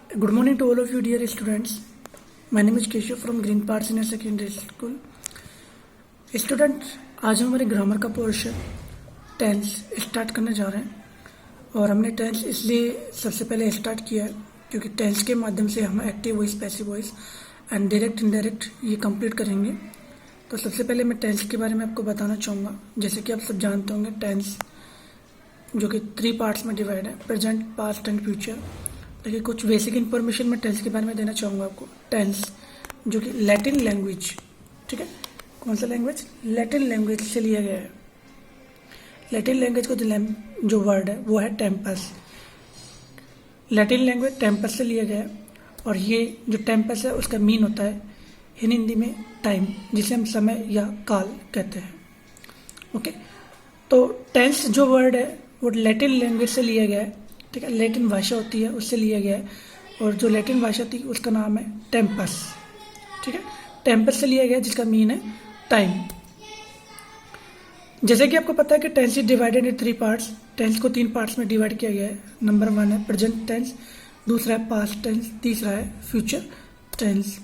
Good morning to all of you dear students. My name is Keshav from Green Park Senior Secondary School. Student आज हम हमारे grammar का portion tense start करने जा रहे हैं और हमने टेंस इसलिए सबसे पहले स्टार्ट किया है क्योंकि टेंस के माध्यम से हम active voice, passive voice and direct indirect ये कंप्लीट करेंगे। तो सबसे पहले मैं टेंस के बारे में आपको बताना चाहूँगा। जैसे कि आप सब जानते होंगे टेंस जो कि 3 पार्ट्स में डिवाइड है, प्रेजेंट, पास्ट एंड फ्यूचर। देखिए कुछ बेसिक इन्फॉर्मेशन मैं टेंस के बारे में देना चाहूँगा आपको। टेंस जो कि लैटिन लैंग्वेज, ठीक है, कौन सा लैंग्वेज? लैटिन लैंग्वेज से लिया गया है। लैटिन लैंग्वेज का जो वर्ड है वो है टेम्पस। लैटिन लैंग्वेज टेम्पस से लिया गया है और ये जो टेम्पस है उसका मीन होता है इन हिंदी में टाइम, जिसे हम समय या काल कहते हैं। ओके, तो टेंस जो वर्ड है वो लैटिन लैंग्वेज से लिया गया है, ठीक है, लैटिन भाषा होती है उससे लिया गया है और जो लैटिन भाषा थी उसका नाम है टेम्पस, ठीक है, टेम्पस से लिया गया जिसका मीन है टाइम। जैसे कि आपको पता है कि tense is divided in 3 parts. Tense को 3 पार्ट्स में डिवाइड किया गया है। नंबर 1 है प्रेजेंट टेंस, दूसरा है पास्ट टेंस, तीसरा है फ्यूचर टेंस।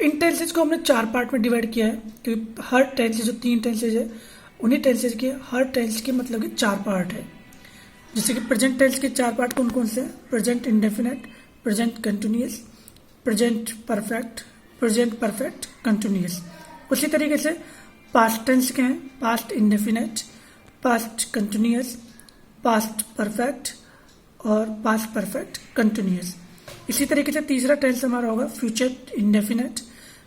इन टेंसेज को हमने 4 पार्ट में डिवाइड किया है क्योंकि हर टेंसेज जो 3 टेंसेज है उन्हीं टेंसेज के हर टेंस के मतलब कि 4 पार्ट है। जैसे कि प्रेजेंट टेंस के 4 पार्ट कौन कौन से हैं? Present indefinite, present continuous, present perfect, present perfect continuous. उसी तरीके से पास्ट टेंस के हैं past indefinite, past continuous, past perfect और पास्ट परफेक्ट कंटिन्यूअस। इसी तरीके से तीसरा टेंस हमारा होगा future indefinite,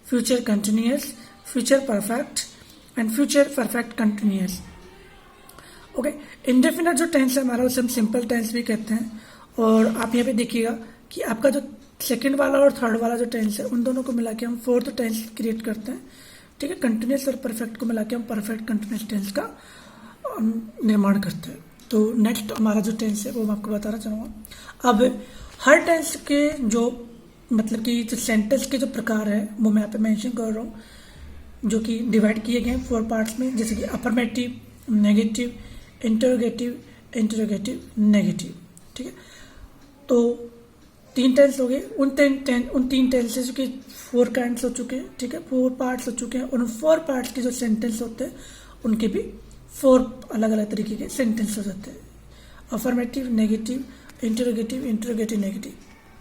future continuous, future perfect and future perfect continuous. Okay, indefinite जो टेंस है हमारा उसे हम सिंपल टेंस भी कहते हैं। और आप यहाँ पे देखिएगा कि आपका जो सेकंड वाला और थर्ड वाला जो टेंस है उन दोनों को मिला के हम 4th टेंस क्रिएट करते हैं, ठीक है। कंटिन्यूअस और परफेक्ट को मिला के हम परफेक्ट कंटिन्यूअस टेंस का निर्माण करते हैं। तो नेक्स्ट हमारा जो टेंस है वो मैं आपको बताना चाहूँगा। अब हर टेंस के जो मतलब कि जो सेंटेंस के जो प्रकार है वो मैं यहाँ पे मेंशन कर रहा हूँ, जो कि डिवाइड किए गए हैं 4 पार्ट्स में। जैसे कि affirmative, negative, interrogative, interrogative, negative, ठीक है। तो 3 टेंस हो गए। उन 3 टेंसेस के 4 काइंड्स हो चुके हैं, ठीक है, 4 पार्ट्स हो चुके हैं। और उन 4 पार्ट्स के जो सेंटेंस होते हैं उनके भी 4 अलग अलग तरीके के सेंटेंस हो जाते हैं। Affirmative, negative, interrogative, interrogative, negative.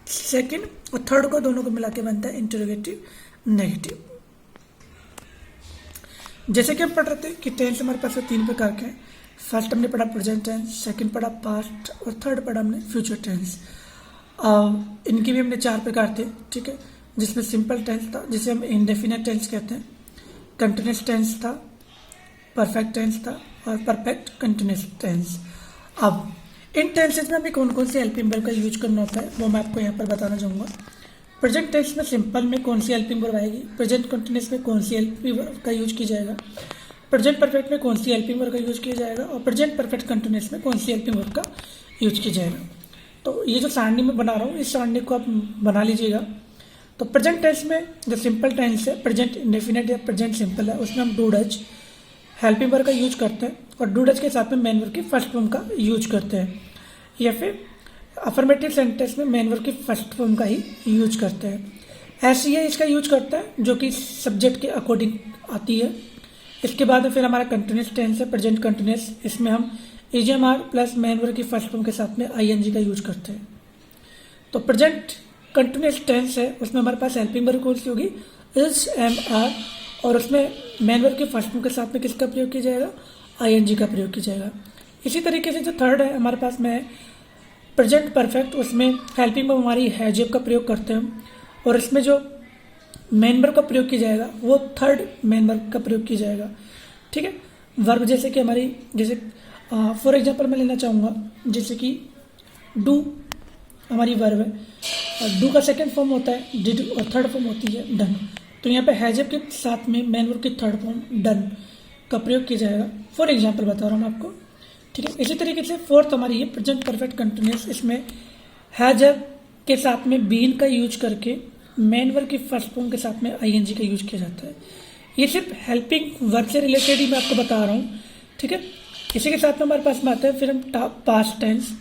Second और थर्ड को दोनों को मिला के बनता है इंटरोगेटिव, नेगेटिव। जैसे कि हम पढ़ रहे थे कि टेंस हमारे पास 3 प्रकार के हैं। फर्स्ट हमने पढ़ा प्रेजेंट टेंस, सेकंड पढ़ा पास्ट और थर्ड पढ़ा हमने फ्यूचर टेंस। इनके भी हमने 4 प्रकार थे, ठीक है, जिसमें सिंपल टेंस था जिसे हम इंडेफिनेट टेंस कहते हैं, कंटिन्यूअस टेंस था, परफेक्ट टेंस था और परफेक्ट कंटिन्यूअस टेंस। अब इन टेंसेज में हमें कौन कौन से हेल्पिंग वर्ब का यूज करना होता है वो मैं आपको यहाँ पर बताना चाहूँगा। प्रेजेंट टेंस में सिंपल में कौन सी हेल्पिंग वर्ब आएगी, प्रेजेंट कंटिन्यूअस में कौन सी हेल्पिंग वर्ब का यूज किया जाएगा, प्रेजेंट परफेक्ट में कौन सी हेल्पिंग वर्ब का यूज किया जाएगा और प्रेजेंट परफेक्ट कंटिन्यूअस में कौन सी हेल्पिंग वर्ब का यूज किया जाएगा। तो ये जो सारणी में बना रहा हूँ इस सारणी को आप बना लीजिएगा। तो प्रेजेंट टेंस में जो सिंपल टेंस है, प्रेजेंट इंडेफिनेट या प्रेजेंट सिंपल है, उसमें हम डू डज हेल्पिंग वर्ब का यूज करते हैं और डू डज के साथ में मेन वर्ब की फर्स्ट फॉर्म का यूज करते हैं, या फिर अफर्मेटिव सेंटेंस में मेन वर्ब की फर्स्ट फॉर्म का ही यूज करते हैं। ऐसे ही इसका यूज करता है जो कि सब्जेक्ट के अकॉर्डिंग आती है। इसके बाद फिर हमारा कंटिन्यूअस टेंस है प्रेजेंट कंटिन्यूअस, इसमें हम ईजीएमआर प्लस मेन वर्ब की फर्स्ट फॉर्म के साथ में आईएनजी का यूज करते हैं। तो प्रेजेंट कंटिन्यूअस टेंस है उसमें हमारे पास हेल्पिंग वर्ब कौन सी होगी, इज, एम, आर, और उसमें मेन वर्ब के फर्स्ट फॉर्म के साथ में किसका प्रयोग किया जाएगा, आईएनजी का प्रयोग किया जाएगा। इसी तरीके से जो थर्ड है हमारे पास में प्रेजेंट परफेक्ट, उसमें हेल्पिंग वर्ब हमारी हैज का प्रयोग करते हैं और इसमें जो मेन वर्ब का प्रयोग किया जाएगा वो थर्ड मेन वर्ब का प्रयोग किया जाएगा, ठीक है। वर्ब जैसे कि हमारी जैसे फॉर एग्जांपल मैं लेना चाहूँगा, जैसे कि डू हमारी वर्ब है और डू का सेकंड फॉर्म होता है डिड और थर्ड फॉर्म होती है डन। तो यहाँ पे हैज के साथ में मेन वर्ब की थर्ड फॉर्म डन का प्रयोग किया जाएगा। फॉर एग्जाम्पल बता रहा हूँ मैं आपको, ठीक है। इसी तरीके से फोर्थ हमारी है प्रेजेंट परफेक्ट कंटिन्यूअस, इसमें हैज के साथ में बीन का यूज करके मेन वर्ब की फर्स्ट फॉर्म के साथ में आईएनजी का यूज किया जाता है। ये सिर्फ हेल्पिंग वर्ब से रिलेटेड ही मैं आपको बता रहा हूँ, ठीक है। इसी के साथ में हमारे पास में आता है फिर हम पास्ट टेंस,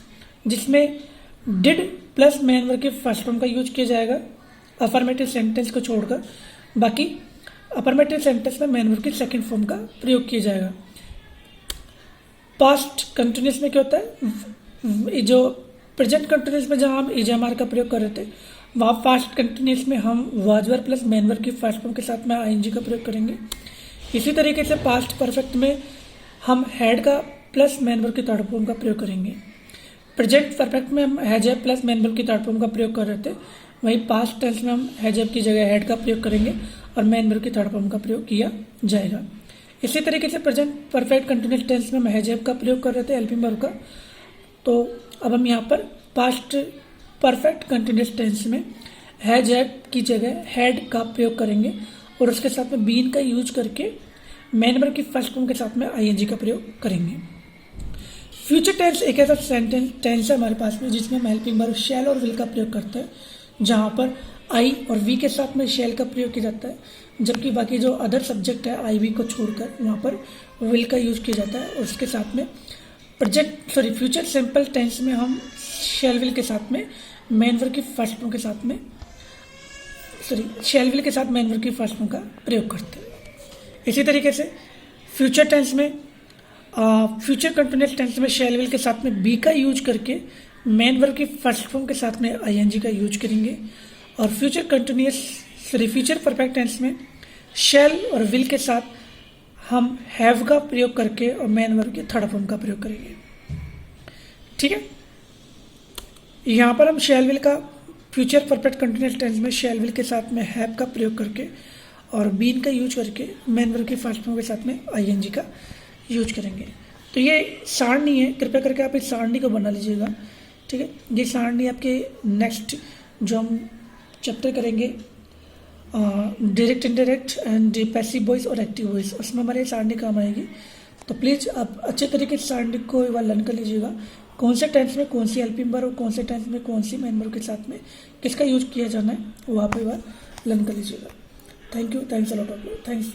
जिसमें डिड प्लस मेन वर्ब की फर्स्ट फॉर्म का यूज किया जाएगा अफर्मेटिव सेंटेंस को छोड़कर। बाकी अफर्मेटिव सेंटेंस में मेन वर्ब की सेकंड फॉर्म का प्रयोग किया जाएगा। पास्ट कंटिन्यूस में क्या होता है, जो प्रेजेंट कंटिन्यूस में जहां हम इजमार का प्रयोग कर रहे थे, वहां पास्ट कंटिन्यूस में हम was verb plus main verb की फर्स्ट फॉर्म के साथ में आईएनजी का प्रयोग करेंगे। इसी तरीके से पास्ट परफेक्ट में हम हैड का प्लस मेन वर्ब की थर्ड फॉर्म का प्रयोग करेंगे। प्रेजेंट परफेक्ट में हम has have plus main verb की थर्ड फॉर्म का प्रयोग कर रहे थे, वहीं पास्ट टेंस में हम हैज हैव की जगह हैड का प्रयोग करेंगे और मेन वर्ब की थर्ड फॉर्म का प्रयोग किया जाएगा। इसी तरीके से प्रेजेंट परफेक्ट कंटिन्यूस टेंस में हम हैज हैव का प्रयोग कर रहे थे हेल्पिंग वर्ब का, तो अब हम यहाँ पर पास्ट परफेक्ट कंटिन्यूस टेंस में हैज हैव की जगह हैड का प्रयोग करेंगे और उसके साथ में बीन का यूज करके मेन वर्ब की फर्स्ट फॉर्म के साथ में आईएनजी का प्रयोग करेंगे। फ्यूचर टेंस एक ऐसा सेंटेंस टेंस है हमारे पास में जिसमें हम हेल्पिंग वर्ब शैल और विल का प्रयोग करते हैं, जहाँ पर आई और वी के साथ में शैल का प्रयोग किया जाता है, जबकि बाकी जो अदर सब्जेक्ट है आई वी को छोड़कर वहाँ पर विल का यूज किया जाता है। और उसके साथ में फ्यूचर सिंपल टेंस में हम शैल विल के साथ में मेन वर्ब की फर्स्ट फॉर्म के साथ में शैल विल के साथ मेन वर्ब की फर्स्ट फॉर्म का प्रयोग करते हैं। इसी तरीके से फ्यूचर टेंस में फ्यूचर कंटिन्यूस टेंस में शैल विल के साथ में बी का यूज करके मेन वर्ब की फर्स्ट फॉर्म के साथ में आईएनजी का यूज करेंगे। और फ्यूचर परफेक्ट टेंस में शैल और विल के साथ हम हैव का प्रयोग करके और मेन वर्ब की थर्ड फॉर्म का प्रयोग करेंगे। ठीक है, यहाँ पर हम शैल विल का फ्यूचर परफेक्ट कंटिन्यूस टेंस में शैल विल के साथ में हैव का प्रयोग करके और बीन का यूज करके मेन वर्ब की फर्स्ट फॉर्म के साथ में आईएनजी का यूज करेंगे। तो ये सारणी है, कृपया करके आप इस सारणी को बना लीजिएगा। ठीक है, ये सारणी आपके नेक्स्ट जो हम चैप्टर करेंगे direct indirect and passive voice और एक्टिव वॉइस, उसमें हमारे सारणी काम आएगी। तो प्लीज़ आप अच्छे तरीके से सारणी को एक बार लर्न कर लीजिएगा, कौन से टेंस में कौन सी हेल्पिंग वर्ब और कौन से टेंस में कौन सी मेन वर्ब के साथ में किसका यूज किया जाना है, वो आप एक बार लर्न कर लीजिएगा। Thank you, thanks a lot of you, thanks.